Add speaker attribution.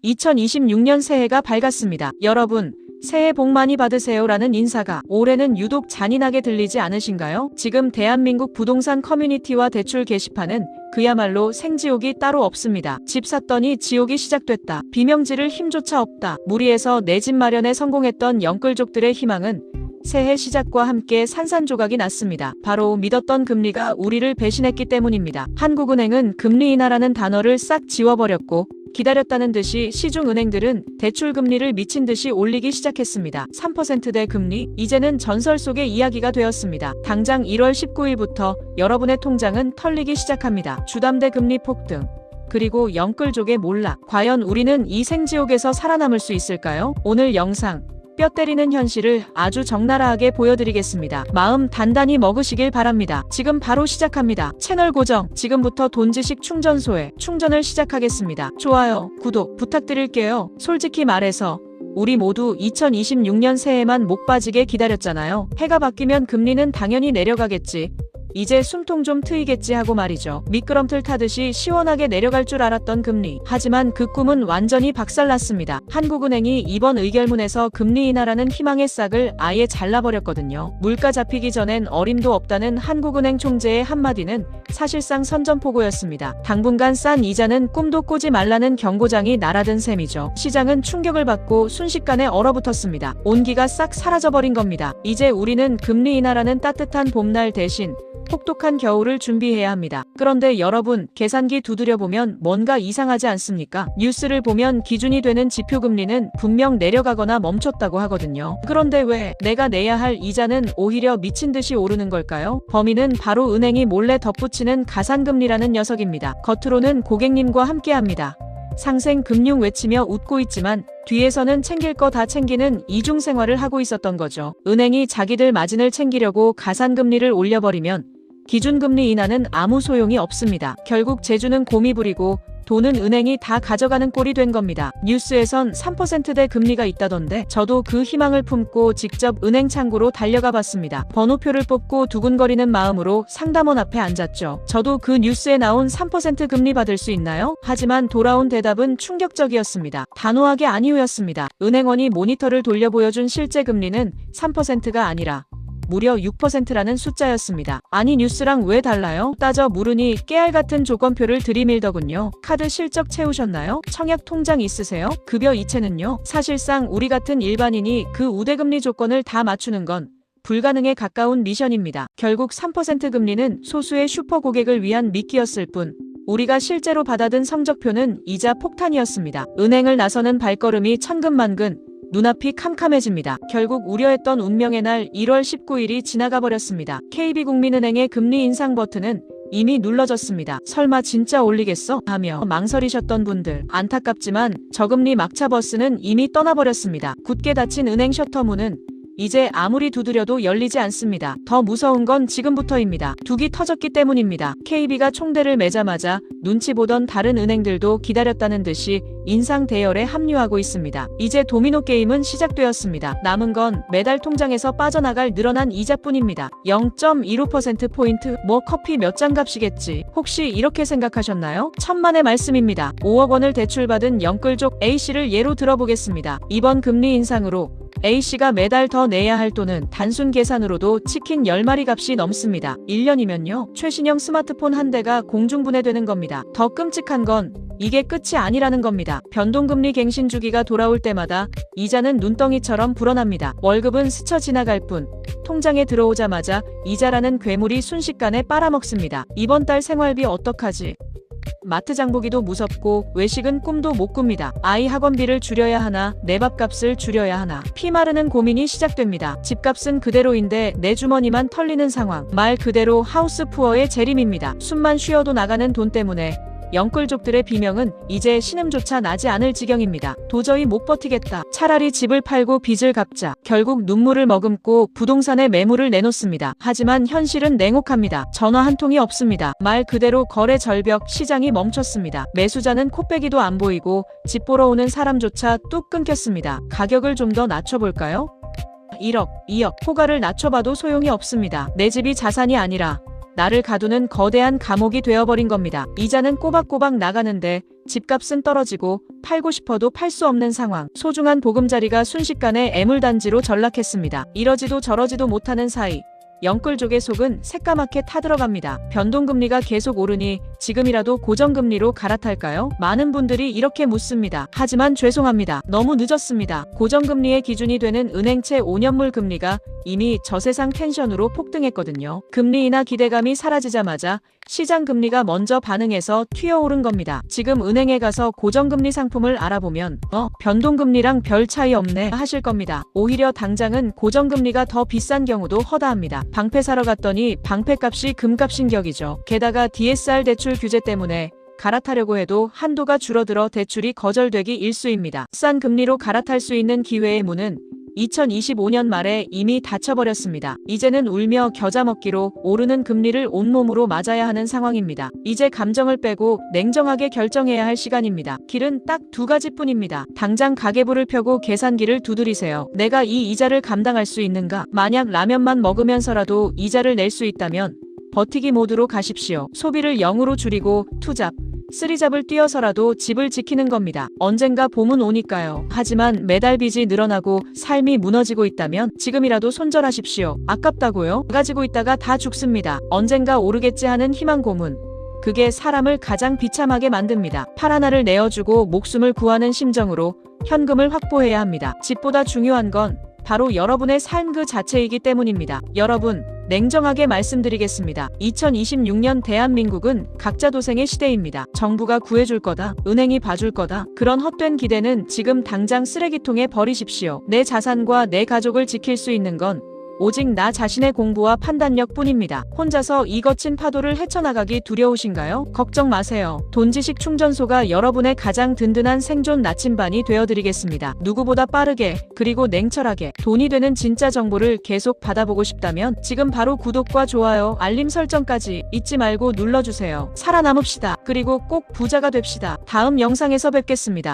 Speaker 1: 2026년 새해가 밝았습니다. 여러분, 새해 복 많이 받으세요라는 인사가 올해는 유독 잔인하게 들리지 않으신가요? 지금 대한민국 부동산 커뮤니티와 대출 게시판은 그야말로 생지옥이 따로 없습니다. 집 샀더니 지옥이 시작됐다. 비명 지를 힘조차 없다. 무리해서 내 집 마련에 성공했던 영끌족들의 희망은 새해 시작과 함께 산산조각이 났습니다. 바로 믿었던 금리가 우리를 배신했기 때문입니다. 한국은행은 금리 인하라는 단어를 싹 지워버렸고 기다렸다는 듯이 시중은행들은 대출금리를 미친 듯이 올리기 시작했습니다. 3%대 금리, 이제는 전설 속의 이야기가 되었습니다. 당장 1월 19일부터 여러분의 통장은 털리기 시작합니다. 주담대 금리 폭등, 그리고 영끌족의 몰락. 과연 우리는 이 생지옥에서 살아남을 수 있을까요? 오늘 영상 뼈 때리는 현실을 아주 적나라하게 보여드리겠습니다. 마음 단단히 먹으시길 바랍니다. 지금 바로 시작합니다. 채널 고정, 지금부터 돈지식 충전소에 충전을 시작하겠습니다. 좋아요, 구독 부탁드릴게요. 솔직히 말해서 우리 모두 2026년 새해만 목 빠지게 기다렸잖아요. 해가 바뀌면 금리는 당연히 내려가겠지, 이제 숨통 좀 트이겠지 하고 말이죠. 미끄럼틀 타듯이 시원하게 내려갈 줄 알았던 금리. 하지만 그 꿈은 완전히 박살났습니다. 한국은행이 이번 의결문에서 금리 인하라는 희망의 싹을 아예 잘라버렸거든요. 물가 잡히기 전엔 어림도 없다는 한국은행 총재의 한마디는 사실상 선전포고였습니다. 당분간 싼 이자는 꿈도 꾸지 말라는 경고장이 날아든 셈이죠. 시장은 충격을 받고 순식간에 얼어붙었습니다. 온기가 싹 사라져버린 겁니다. 이제 우리는 금리 인하라는 따뜻한 봄날 대신 혹독한 겨울을 준비해야 합니다. 그런데 여러분, 계산기 두드려보면 뭔가 이상하지 않습니까? 뉴스를 보면 기준이 되는 지표금리는 분명 내려가거나 멈췄다고 하거든요. 그런데 왜 내가 내야 할 이자는 오히려 미친 듯이 오르는 걸까요? 범인은 바로 은행이 몰래 덧붙이는 가산금리라는 녀석입니다. 겉으로는 고객님과 함께합니다, 상생금융 외치며 웃고 있지만 뒤에서는 챙길 거 다 챙기는 이중생활을 하고 있었던 거죠. 은행이 자기들 마진을 챙기려고 가산금리를 올려버리면 기준금리 인하는 아무 소용이 없습니다. 결국 재주는 곰이 부리고 돈은 은행이 다 가져가는 꼴이 된 겁니다. 뉴스에선 3%대 금리가 있다던데 저도 그 희망을 품고 직접 은행 창구로 달려가 봤습니다. 번호표를 뽑고 두근거리는 마음으로 상담원 앞에 앉았죠. 저도 그 뉴스에 나온 3% 금리 받을 수 있나요? 하지만 돌아온 대답은 충격적이었습니다. 단호하게 아니오였습니다. 은행원이 모니터를 돌려 보여준 실제 금리는 3%가 아니라 무려 6%라는 숫자였습니다. 아니, 뉴스랑 왜 달라요? 따져 물으니 깨알 같은 조건표를 들이밀더군요. 카드 실적 채우셨나요? 청약 통장 있으세요? 급여 이체는요? 사실상 우리 같은 일반인이 그 우대금리 조건을 다 맞추는 건 불가능에 가까운 미션입니다. 결국 3% 금리는 소수의 슈퍼 고객을 위한 미끼였을 뿐 우리가 실제로 받아든 성적표는 이자 폭탄이었습니다. 은행을 나서는 발걸음이 천근만근, 눈앞이 캄캄해집니다. 결국 우려했던 운명의 날 1월 19일이 지나가 버렸습니다. KB국민은행의 금리 인상 버튼은 이미 눌러졌습니다. 설마 진짜 올리겠어? 하며 망설이셨던 분들, 안타깝지만 저금리 막차 버스는 이미 떠나버렸습니다. 굳게 닫힌 은행 셔터문은 이제 아무리 두드려도 열리지 않습니다. 더 무서운 건 지금부터입니다. 둑이 터졌기 때문입니다. KB가 총대를 매자마자 눈치 보던 다른 은행들도 기다렸다는 듯이 인상 대열에 합류하고 있습니다. 이제 도미노 게임은 시작되었습니다. 남은 건 매달 통장에서 빠져나갈 늘어난 이자뿐입니다. 0.15%포인트, 뭐 커피 몇 잔 값이겠지. 혹시 이렇게 생각하셨나요? 천만의 말씀입니다. 5억 원을 대출받은 영끌족 A씨를 예로 들어보겠습니다. 이번 금리 인상으로 A씨가 매달 더 내야 할 돈은 단순 계산으로도 치킨 10마리 값이 넘습니다. 1년이면요, 최신형 스마트폰 한 대가 공중분해되는 겁니다. 더 끔찍한 건 이게 끝이 아니라는 겁니다. 변동금리 갱신 주기가 돌아올 때마다 이자는 눈덩이처럼 불어납니다. 월급은 스쳐 지나갈 뿐 통장에 들어오자마자 이자라는 괴물이 순식간에 빨아먹습니다. 이번 달 생활비 어떡하지? 마트 장보기도 무섭고 외식은 꿈도 못 꿉니다. 아이 학원비를 줄여야 하나, 내 밥값을 줄여야 하나, 피마르는 고민이 시작됩니다. 집값은 그대로인데 내 주머니만 털리는 상황. 말 그대로 하우스 푸어의 재림입니다. 숨만 쉬어도 나가는 돈 때문에 영끌족들의 비명은 이제 신음조차 나지 않을 지경입니다. 도저히 못 버티겠다. 차라리 집을 팔고 빚을 갚자. 결국 눈물을 머금고 부동산에 매물을 내놓습니다. 하지만 현실은 냉혹합니다. 전화 한 통이 없습니다. 말 그대로 거래 절벽, 시장이 멈췄습니다. 매수자는 코빼기도 안 보이고 집 보러 오는 사람조차 뚝 끊겼습니다. 가격을 좀 더 낮춰볼까요? 1억, 2억, 호가를 낮춰봐도 소용이 없습니다. 내 집이 자산이 아니라 나를 가두는 거대한 감옥이 되어버린 겁니다. 이자는 꼬박꼬박 나가는데 집값은 떨어지고 팔고 싶어도 팔 수 없는 상황. 소중한 보금자리가 순식간에 애물단지로 전락했습니다. 이러지도 저러지도 못하는 사이 영끌족의 속은 새까맣게 타들어갑니다. 변동금리가 계속 오르니 지금이라도 고정금리로 갈아탈까요? 많은 분들이 이렇게 묻습니다. 하지만 죄송합니다. 너무 늦었습니다. 고정금리의 기준이 되는 은행채 5년물 금리가 이미 저세상 텐션으로 폭등했거든요. 금리 인하 기대감이 사라지자마자 시장 금리가 먼저 반응해서 튀어오른 겁니다. 지금 은행에 가서 고정금리 상품을 알아보면 변동금리랑 별 차이 없네 하실 겁니다. 오히려 당장은 고정금리가 더 비싼 경우도 허다합니다. 방패 사러 갔더니 방패값이 금값인 격이죠. 게다가 DSR 대출 규제 때문에 갈아타려고 해도 한도가 줄어들어 대출이 거절되기 일쑤입니다. 싼 금리로 갈아탈 수 있는 기회의 문은 2025년 말에 이미 닫혀버렸습니다. 이제는 울며 겨자 먹기로 오르는 금리를 온몸으로 맞아야 하는 상황입니다. 이제 감정을 빼고 냉정하게 결정해야 할 시간입니다. 길은 딱 두 가지뿐입니다. 당장 가계부를 펴고 계산기를 두드리세요. 내가 이 이자를 감당할 수 있는가? 만약 라면만 먹으면서라도 이자를 낼 수 있다면 버티기 모드로 가십시오. 소비를 0으로 줄이고 투잡, 쓰리잡을 뛰어서라도 집을 지키는 겁니다. 언젠가 봄은 오니까요. 하지만 매달 빚이 늘어나고 삶이 무너지고 있다면 지금이라도 손절하십시오. 아깝다고요? 가지고 있다가 다 죽습니다. 언젠가 오르겠지 하는 희망 고문. 그게 사람을 가장 비참하게 만듭니다. 팔 하나를 내어주고 목숨을 구하는 심정으로 현금을 확보해야 합니다. 집보다 중요한 건 바로 여러분의 삶 그 자체이기 때문입니다. 여러분, 냉정하게 말씀드리겠습니다. 2026년 대한민국은 각자 도생의 시대입니다. 정부가 구해줄 거다, 은행이 봐줄 거다. 그런 헛된 기대는 지금 당장 쓰레기통에 버리십시오. 내 자산과 내 가족을 지킬 수 있는 건 오직 나 자신의 공부와 판단력 뿐입니다. 혼자서 이 거친 파도를 헤쳐나가기 두려우신가요? 걱정 마세요. 돈지식 충전소가 여러분의 가장 든든한 생존 나침반이 되어드리겠습니다. 누구보다 빠르게 그리고 냉철하게 돈이 되는 진짜 정보를 계속 받아보고 싶다면 지금 바로 구독과 좋아요, 알림 설정까지 잊지 말고 눌러주세요. 살아남읍시다. 그리고 꼭 부자가 됩시다. 다음 영상에서 뵙겠습니다.